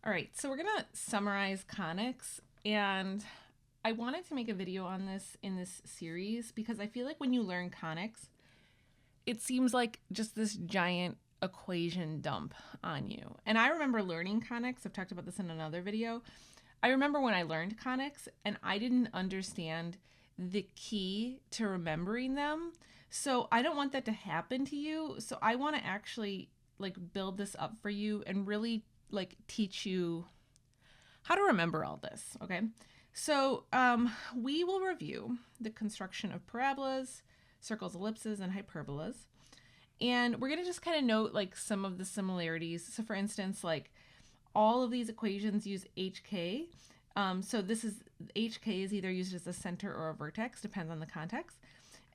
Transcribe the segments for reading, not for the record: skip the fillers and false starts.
All right, so we're gonna summarize conics, and I wanted to make a video on this in this series because I feel like when you learn conics, it seems like just this giant equation dump on you. And I remember learning conics, I've talked about this in another video. I remember when I learned conics and I didn't understand the key to remembering them. So I don't want that to happen to you. So I want to actually like build this up for you and really like teach you how to remember all this. Okay. So we will review the construction of parabolas, circles, ellipses, and hyperbolas. And we're going to just kind of note like some of the similarities. So for instance, like all of these equations use HK. So this is HK is either used as a center or a vertex, depends on the context.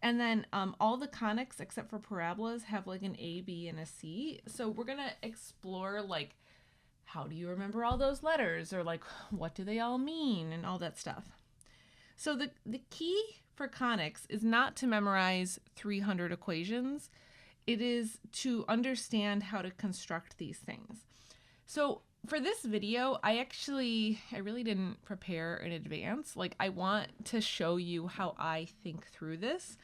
And then all the conics except for parabolas have like an A, B, and a C. So we're going to explore like how do you remember all those letters, or like what do they all mean and all that stuff. So the key for conics is not to memorize 300 equations. It is to understand how to construct these things. So for this video, I really didn't prepare in advance. Like I want to show you how I think through this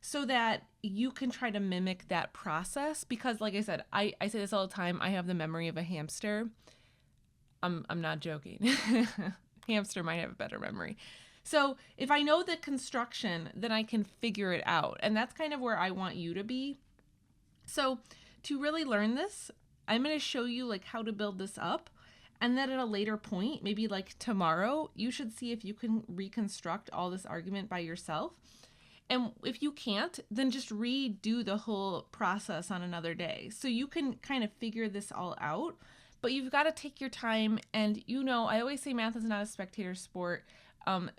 so that you can try to mimic that process. Because like I said, I say this all the time, I have the memory of a hamster. I'm not joking. Hamster might have a better memory. So if I know the construction, then I can figure it out. And that's kind of where I want you to be. So to really learn this, I'm going to show you like how to build this up. And then at a later point, maybe like tomorrow, you should see if you can reconstruct all this argument by yourself. And if you can't, then just redo the whole process on another day. So you can kind of figure this all out, but you've got to take your time. And I always say math is not a spectator sport.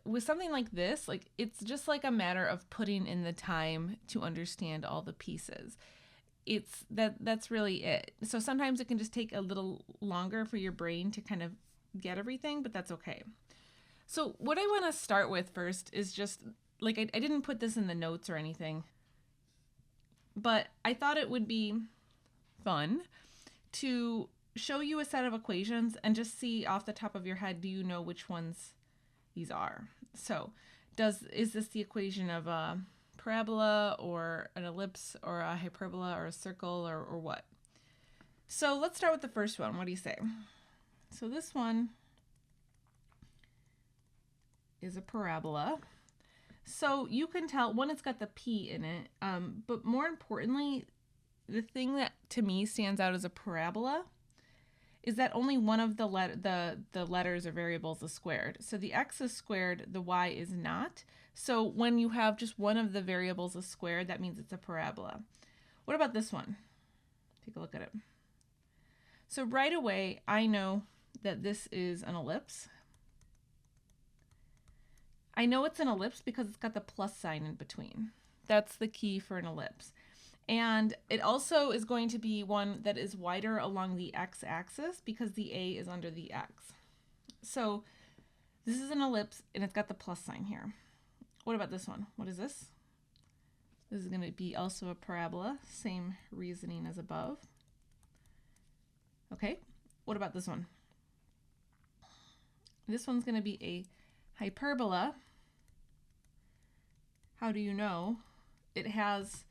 With something like this, like it's just like a matter of putting in the time to understand all the pieces. That's really it. So sometimes it can just take a little longer for your brain to kind of get everything, but that's okay. So what I want to start with first is just like I didn't put this in the notes or anything, but I thought it would be fun to show you a set of equations and just see off the top of your head, do you know which ones these are? So is this the equation of a parabola or an ellipse or a hyperbola or a circle or what? So let's start with the first one. What do you say? So this one is a parabola. So you can tell, one, it's got the P in it, but more importantly, the thing that to me stands out as a parabola is that only one of the letters or variables is squared. So the x is squared, the y is not. So when you have just one of the variables is squared, that means it's a parabola. What about this one? Take a look at it. So right away, I know that this is an ellipse. I know it's an ellipse because it's got the plus sign in between. That's the key for an ellipse. And it also is going to be one that is wider along the x-axis because the A is under the x. So this is an ellipse and it's got the plus sign here. What about this one? What is this? This is going to be also a parabola, same reasoning as above. Okay, what about this one? This one's going to be a hyperbola. How do you know? It has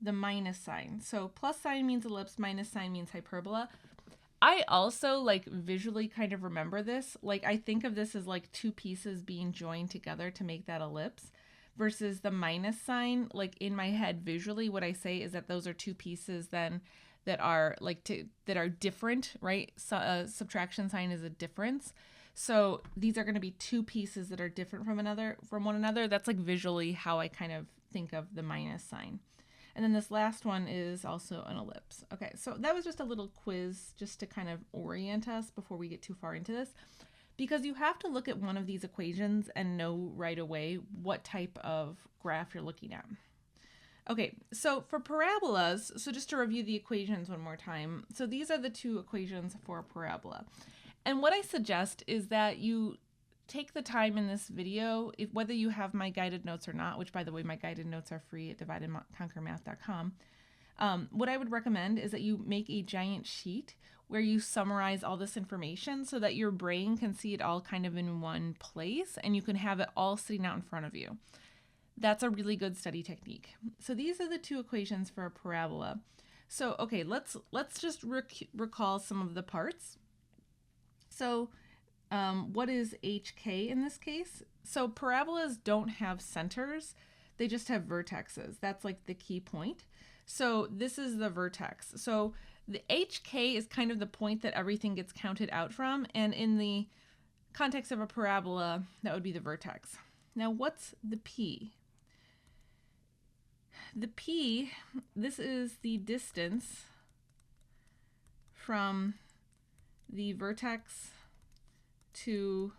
the minus sign. So plus sign means ellipse, minus sign means hyperbola. I also like visually kind of remember this. Like I think of this as like two pieces being joined together to make that ellipse versus the minus sign. Like in my head visually, what I say is that those are two pieces then that are that are different, right? So a subtraction sign is a difference. So these are going to be two pieces that are different from one another. That's like visually how I kind of think of the minus sign. And then this last one is also an ellipse. Okay, so that was just a little quiz just to kind of orient us before we get too far into this, because you have to look at one of these equations and know right away what type of graph you're looking at. Okay, so for parabolas, so just to review the equations one more time. So these are the two equations for a parabola. And what I suggest is that you take the time in this video, whether you have my guided notes or not, which by the way, my guided notes are free at divideandconquermath.com. What I would recommend is that you make a giant sheet where you summarize all this information so that your brain can see it all kind of in one place and you can have it all sitting out in front of you. That's a really good study technique. So these are the two equations for a parabola. So, okay, let's just recall some of the parts. So what is HK in this case? So parabolas don't have centers. They just have vertexes. That's like the key point. So this is the vertex. So the HK is kind of the point that everything gets counted out from. And in the context of a parabola, that would be the vertex. Now, what's the P? The P, this is the distance from the vertex to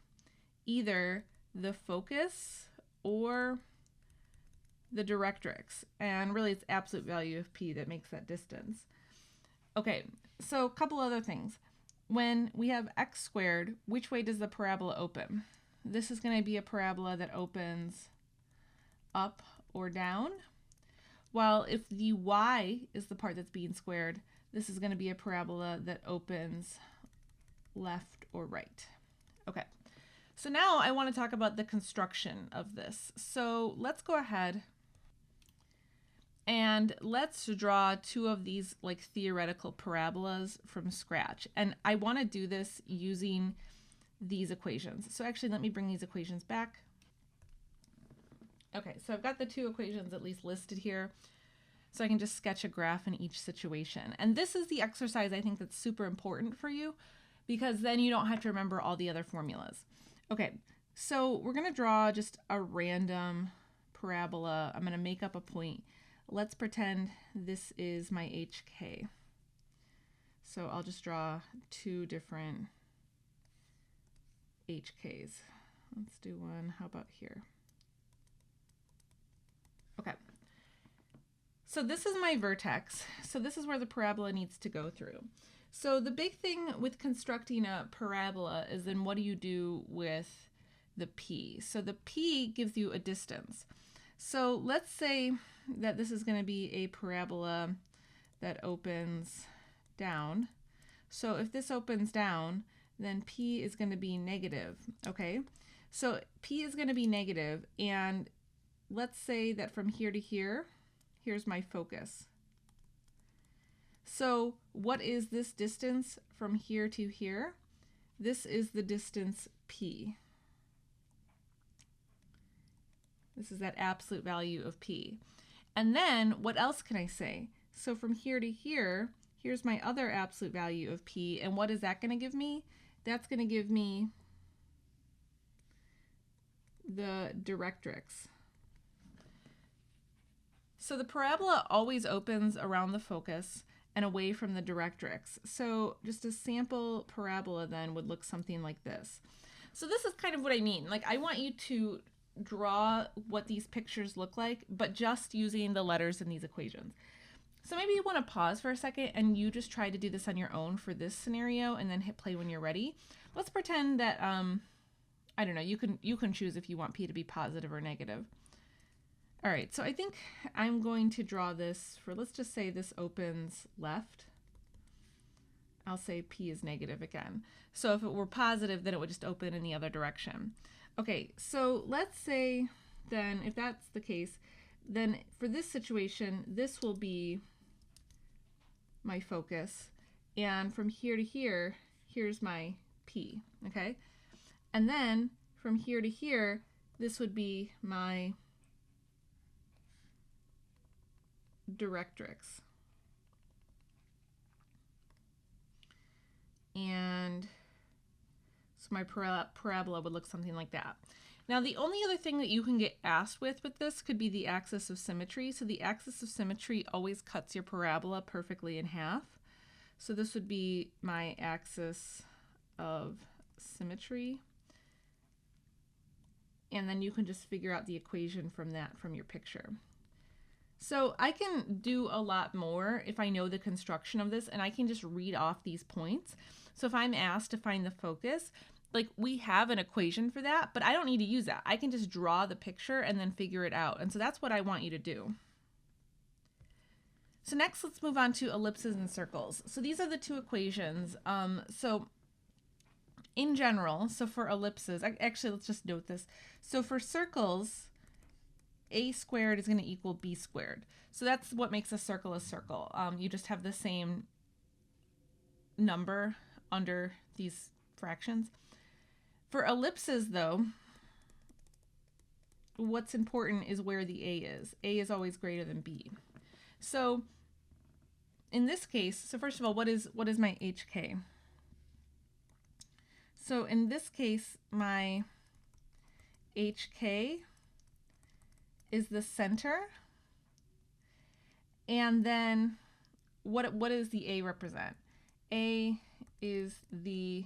either the focus or the directrix. And really it's absolute value of P that makes that distance. Okay, so a couple other things. When we have x squared, which way does the parabola open? This is going to be a parabola that opens up or down. While if the y is the part that's being squared, this is going to be a parabola that opens left or right. Okay, so now I want to talk about the construction of this. So let's go ahead and let's draw two of these like theoretical parabolas from scratch. And I want to do this using these equations. So actually, let me bring these equations back. Okay, so I've got the two equations at least listed here. So I can just sketch a graph in each situation. And this is the exercise I think that's super important for you because then you don't have to remember all the other formulas. Okay, so we're going to draw just a random parabola. I'm going to make up a point. Let's pretend this is my HK. So I'll just draw two different HKs. Let's do one. How about here? Okay. So this is my vertex. So this is where the parabola needs to go through. So the big thing with constructing a parabola is then what do you do with the P? So the P gives you a distance. So let's say that this is going to be a parabola that opens down. So if this opens down, then P is going to be negative, okay? So P is going to be negative, and let's say that from here to here, here's my focus. So what is this distance from here to here? This is the distance P. This is that absolute value of P. And then what else can I say? So from here to here, here's my other absolute value of P. And what is that going to give me? That's going to give me the directrix. So the parabola always opens around the focus and away from the directrix. So just a sample parabola then would look something like this. So this is kind of what I mean. Like I want you to draw what these pictures look like, but just using the letters in these equations. So maybe you want to pause for a second and you just try to do this on your own for this scenario and then hit play when you're ready. Let's pretend that, I don't know, you can choose if you want P to be positive or negative. All right, so I think I'm going to draw this for, let's just say this opens left. I'll say P is negative again. So if it were positive, then it would just open in the other direction. Okay, so let's say then, if that's the case, then for this situation, this will be my focus. And from here to here, here's my P, okay? And then from here to here, this would be my directrix. And so my parabola would look something like that. Now the only other thing that you can get asked with this could be the axis of symmetry. So the axis of symmetry always cuts your parabola perfectly in half. So this would be my axis of symmetry. And then you can just figure out the equation from that from your picture. So I can do a lot more if I know the construction of this, and I can just read off these points. So if I'm asked to find the focus, like we have an equation for that, but I don't need to use that. I can just draw the picture and then figure it out. And so that's what I want you to do. So next, let's move on to ellipses and circles. So these are the two equations. So in general, so for ellipses, actually, let's just note this. So for circles, a squared is going to equal b squared. So that's what makes a circle a circle. You just have the same number under these fractions. For ellipses, though, what's important is where the a is. A is always greater than b. So in this case, so first of all, what is my HK? So in this case, my HK is the center. And then what does the A represent? A is the,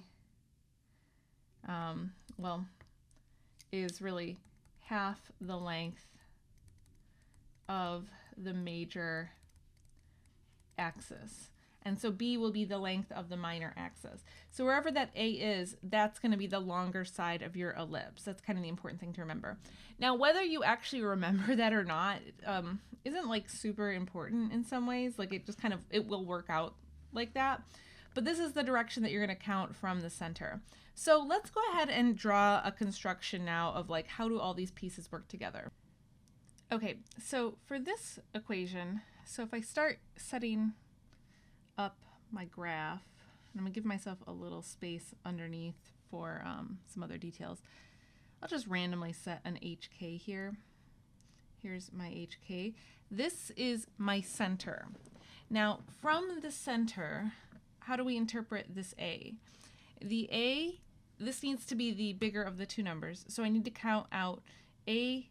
is really half the length of the major axis. And so B will be the length of the minor axis. So wherever that A is, that's going to be the longer side of your ellipse. That's kind of the important thing to remember. Now, whether you actually remember that or not isn't like super important in some ways. Like it just kind of, it will work out like that. But this is the direction that you're going to count from the center. So let's go ahead and draw a construction now of like how do all these pieces work together. Okay, so for this equation, so if I start setting up my graph, and I'm gonna give myself a little space underneath for some other details. I'll just randomly set an HK here. Here's my HK. This is my center. Now from the center, how do we interpret this A? The A, this needs to be the bigger of the two numbers, so I need to count out A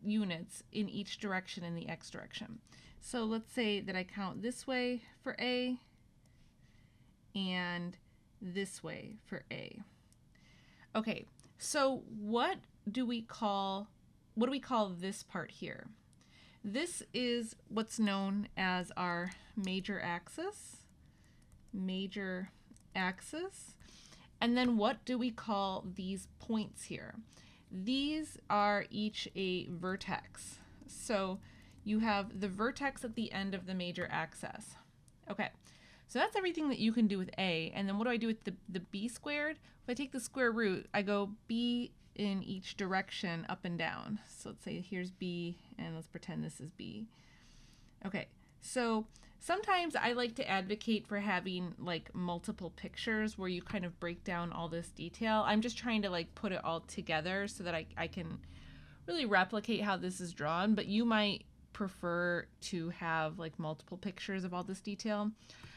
units in each direction in the x direction. So let's say that I count this way for A and this way for A. Okay, so what do we call this part here? This is what's known as our major axis. And then what do we call these points here? These are each a vertex. So you have the vertex at the end of the major axis. Okay, so that's everything that you can do with A. And then what do I do with the b squared? If I take the square root, I go b in each direction up and down. So let's say here's b, and let's pretend this is b. Okay, so sometimes I like to advocate for having like multiple pictures where you kind of break down all this detail. I'm just trying to like put it all together so that I can really replicate how this is drawn, but you might prefer to have like multiple pictures of all this detail.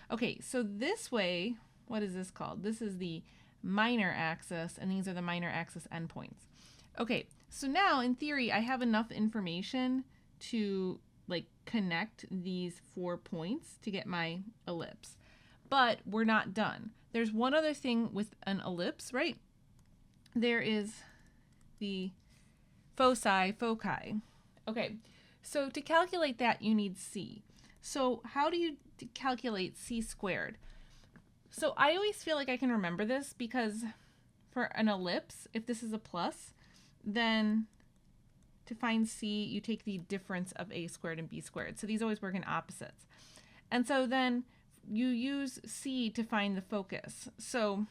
Okay, so this way, what is this called? This is the minor axis, and these are the minor axis endpoints. Okay, so now in theory, I have enough information to like connect these 4 points to get my ellipse. But we're not done. There's one other thing with an ellipse, right? There is the foci. Okay, so to calculate that, you need C. So how do you calculate C squared? So I always feel like I can remember this because for an ellipse, if this is a plus, then to find C, you take the difference of A squared and B squared. So these always work in opposites. And so then you use C to find the focus. So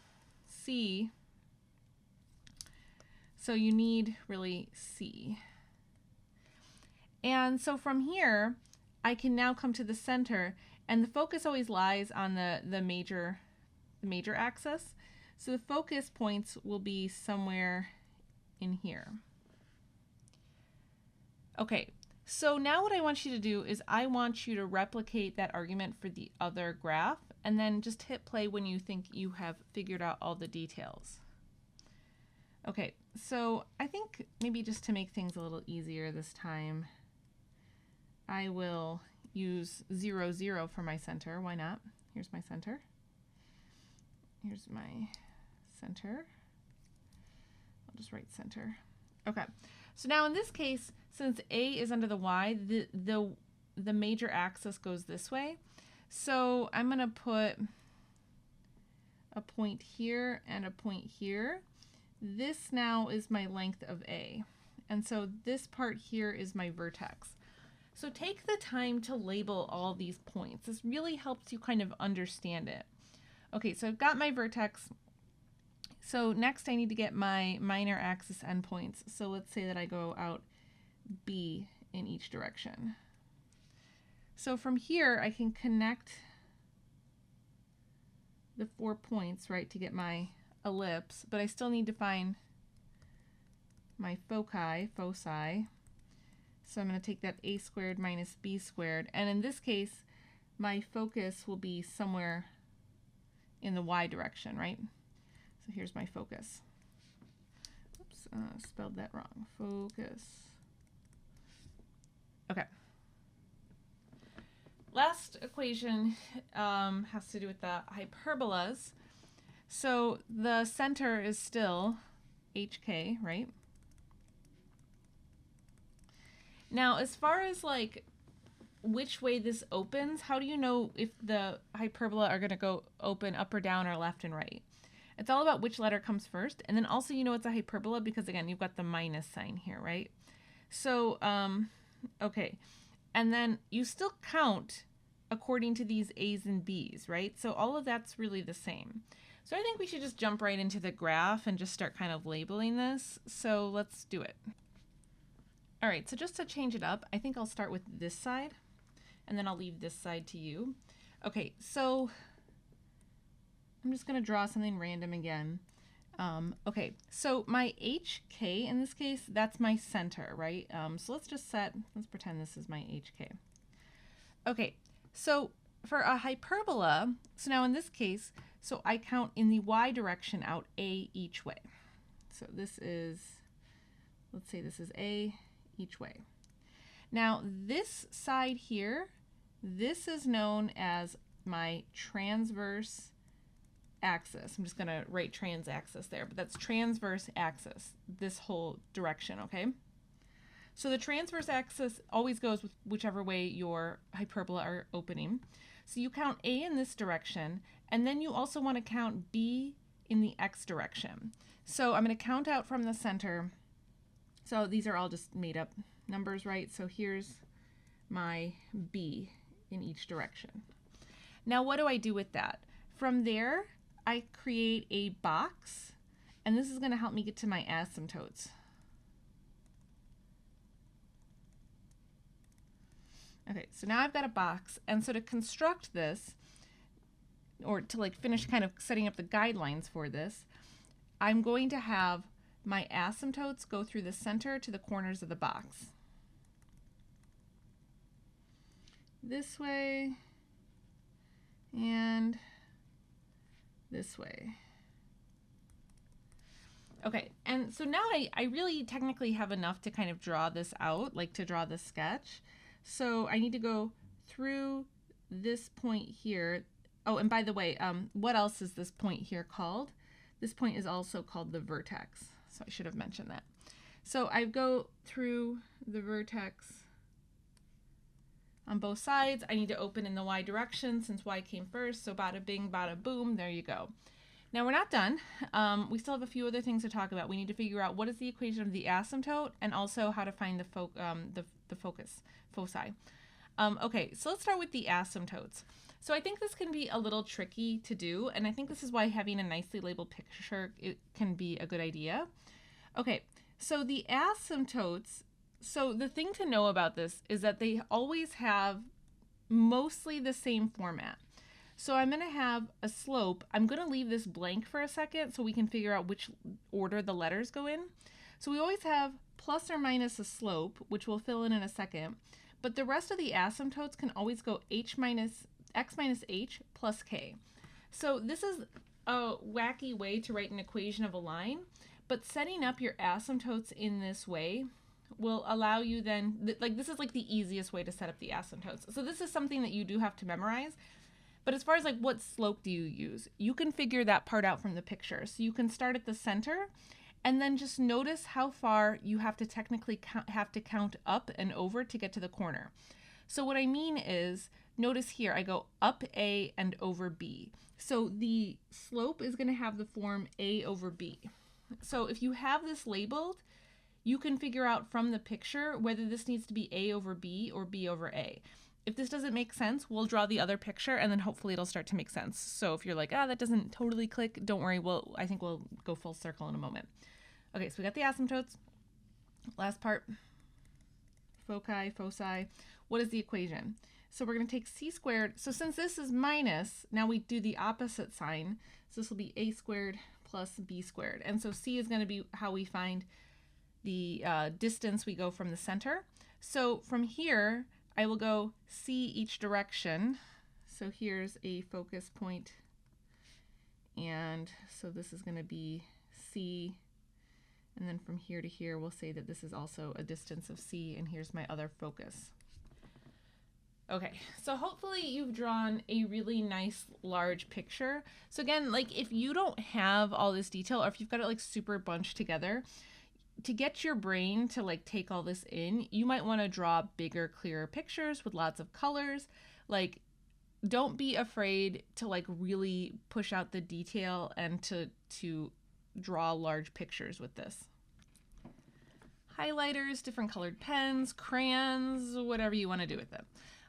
C, so you need really C. And so from here, I can now come to the center, and the focus always lies on the major axis. So the focus points will be somewhere in here. Okay, so now what I want you to do is I want you to replicate that argument for the other graph, and then just hit play when you think you have figured out all the details. Okay, so I think maybe just to make things a little easier this time, I will use 0, 0 for my center. Why not? Here's my center. Here's my center. I'll just write center. Okay, so now in this case, since A is under the Y, the major axis goes this way. So I'm going to put a point here and a point here. This now is my length of A. And so this part here is my vertex. So take the time to label all these points. This really helps you kind of understand it. Okay, so I've got my vertex. So next I need to get my minor axis endpoints. So let's say that I go out B in each direction. So from here I can connect the 4 points, right, to get my ellipse, but I still need to find my foci. So I'm going to take that a squared minus b squared, and in this case my focus will be somewhere in the y direction, right? So here's my focus. Oops, spelled that wrong. Focus. Okay. Last equation has to do with the hyperbolas. So the center is still HK, right? Now, as far as like which way this opens, how do you know if the hyperbola are going to go open up or down or left and right? It's all about which letter comes first. And then also you know it's a hyperbola because, again, you've got the minus sign here, right? So, okay. And then you still count according to these A's and B's, right? So all of that's really the same. So I think we should just jump right into the graph and just start kind of labeling this. So let's do it. All right, so just to change it up, I think I'll start with this side, and then I'll leave this side to you. Okay, so I'm just going to draw something random again. Okay, so my HK in this case, that's my center, right? So let's pretend this is my HK. Okay, so for a hyperbola, so now in this case, so I count in the y direction out A each way. So this is, let's say this is A each way. Now this side here, this is known as my transverse axis. I'm just going to write trans-axis there, but that's transverse axis, this whole direction, okay? So the transverse axis always goes with whichever way your hyperbola are opening. So you count A in this direction, and then you also want to count B in the x direction. So I'm going to count out from the center. So these are all just made up numbers, right? So here's my B in each direction. Now what do I do with that? From there, I create a box, and this is going to help me get to my asymptotes. Okay, so now I've got a box, and so to construct this, or to like finish kind of setting up the guidelines for this, I'm going to have my asymptotes go through the center to the corners of the box. This way and this way. Okay, and so now I really technically have enough to kind of draw this out, like to draw the sketch. So I need to go through this point here. Oh, and by the way, what else is this point here called? This point is also called the vertex. So I should have mentioned that. So I go through the vertex on both sides. I need to open in the y direction since y came first. So bada bing, bada boom, there you go. Now we're not done. We still have a few other things to talk about. We need to figure out what is the equation of the asymptote and also how to find the focus, foci. Okay, so let's start with the asymptotes. So I think this can be a little tricky to do, and I think this is why having a nicely labeled picture it can be a good idea. Okay, so the asymptotes, so the thing to know about this is that they always have mostly the same format. So I'm going to have a slope. I'm going to leave this blank for a second so we can figure out which order the letters go in. So we always have plus or minus a slope, which we'll fill in a second. But the rest of the asymptotes can always go x minus h plus k. So this is a wacky way to write an equation of a line, but setting up your asymptotes in this way will allow you then, like this is like the easiest way to set up the asymptotes. So this is something that you do have to memorize. But as far as like what slope do you use, you can figure that part out from the picture. So you can start at the center and then just notice how far you have to technically count up and over to get to the corner. So what I mean is, notice here I go up A and over B. So the slope is going to have the form A over B. So if you have this labeled, you can figure out from the picture whether this needs to be A over B or B over A. If this doesn't make sense, we'll draw the other picture and then hopefully it'll start to make sense. So if you're like, that doesn't totally click, don't worry. I think we'll go full circle in a moment. Okay, so we got the asymptotes. Last part, foci. What is the equation? So we're going to take c squared. So since this is minus, now we do the opposite sign. So this will be a squared plus b squared. And so c is going to be how we find the distance we go from the center. So from here, I will go c each direction. So here's a focus point. And so this is going to be c. And then from here to here, we'll say that this is also a distance of c. And here's my other focus. Okay, so hopefully you've drawn a really nice large picture. So again, like if you don't have all this detail, or if you've got it like super bunched together, to get your brain to like take all this in, you might want to draw bigger, clearer pictures with lots of colors. Like, don't be afraid to like really push out the detail and to draw large pictures with this. Highlighters, different colored pens, crayons, whatever you want to do with them.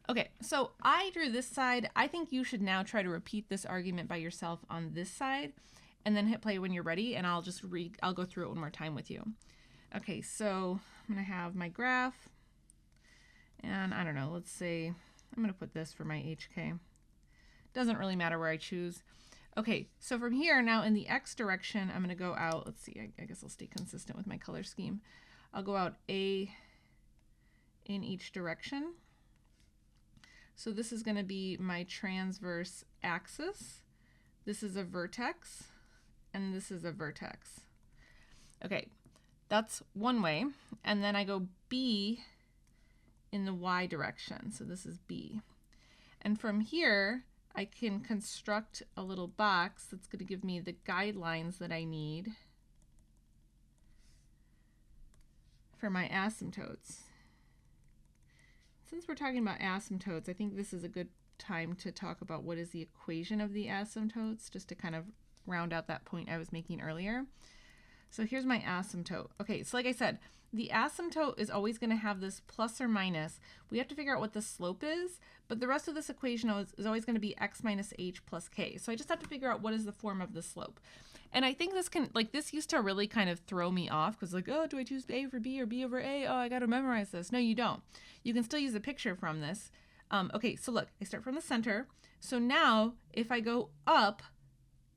Okay, so I drew this side. I think you should now try to repeat this argument by yourself on this side and then hit play when you're ready, and I'll go through it one more time with you. Okay, so I'm gonna have my graph, and I don't know, let's say I'm gonna put this for my HK. Doesn't really matter where I choose. Okay, so from here now in the X direction, I'm gonna go out, let's see, I guess I'll stay consistent with my color scheme. I'll go out A in each direction. So this is gonna be my transverse axis. This is a vertex, and this is a vertex. Okay, that's one way. And then I go B in the Y direction. So this is B. And from here, I can construct a little box that's going to give me the guidelines that I need for my asymptotes. Since we're talking about asymptotes, I think this is a good time to talk about what is the equation of the asymptotes, just to kind of round out that point I was making earlier. So here's my asymptote. Okay, so like I said, the asymptote is always going to have this plus or minus. We have to figure out what the slope is, but the rest of this equation is always going to be x minus h plus k. So I just have to figure out what is the form of the slope. And I think this used to really kind of throw me off because like, oh, do I choose A over B or B over A? Oh, I got to memorize this. No, you don't. You can still use a picture from this. Okay, so look, I start from the center. So now if I go up,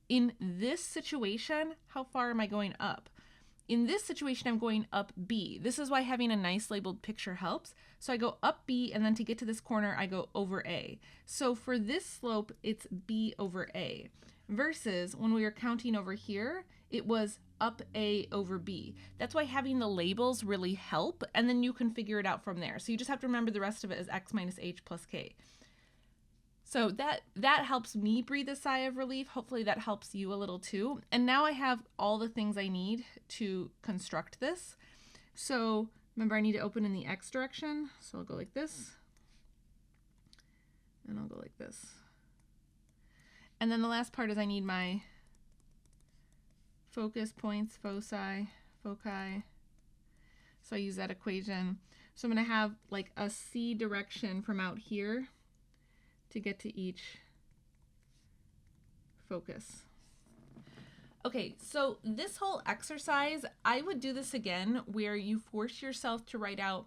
in this situation, how far am I going up? In this situation, I'm going up B. This is why having a nice labeled picture helps. So I go up B, and then to get to this corner, I go over A. So for this slope, it's B over A. Versus when we were counting over here, it was up A over B. That's why having the labels really help, and then you can figure it out from there. So you just have to remember the rest of it as x minus h plus k. So that helps me breathe a sigh of relief. Hopefully that helps you a little too. And now I have all the things I need to construct this. So remember, I need to open in the x direction. So I'll go like this, and I'll go like this. And then the last part is I need my focus points, foci. So I use that equation. So I'm going to have like a c direction from out here to get to each focus. Okay, so this whole exercise, I would do this again where you force yourself to write out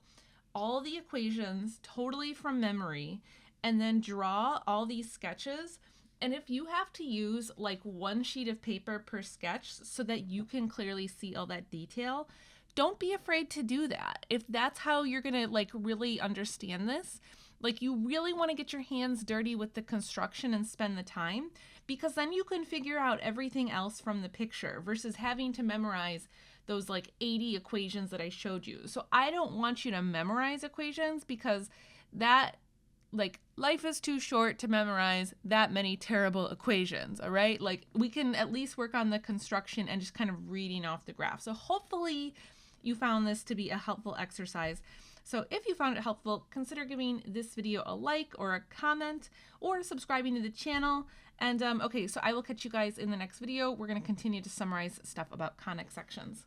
all the equations totally from memory and then draw all these sketches. And if you have to use like one sheet of paper per sketch so that you can clearly see all that detail, don't be afraid to do that. If that's how you're gonna like really understand this, like you really want to get your hands dirty with the construction and spend the time, because then you can figure out everything else from the picture versus having to memorize those like 80 equations that I showed you. So I don't want you to memorize equations because that, like, life is too short to memorize that many terrible equations, all right? Like, we can at least work on the construction and just kind of reading off the graph. So hopefully you found this to be a helpful exercise. So if you found it helpful, consider giving this video a like or a comment or subscribing to the channel. And okay, so I will catch you guys in the next video. We're going to continue to summarize stuff about conic sections.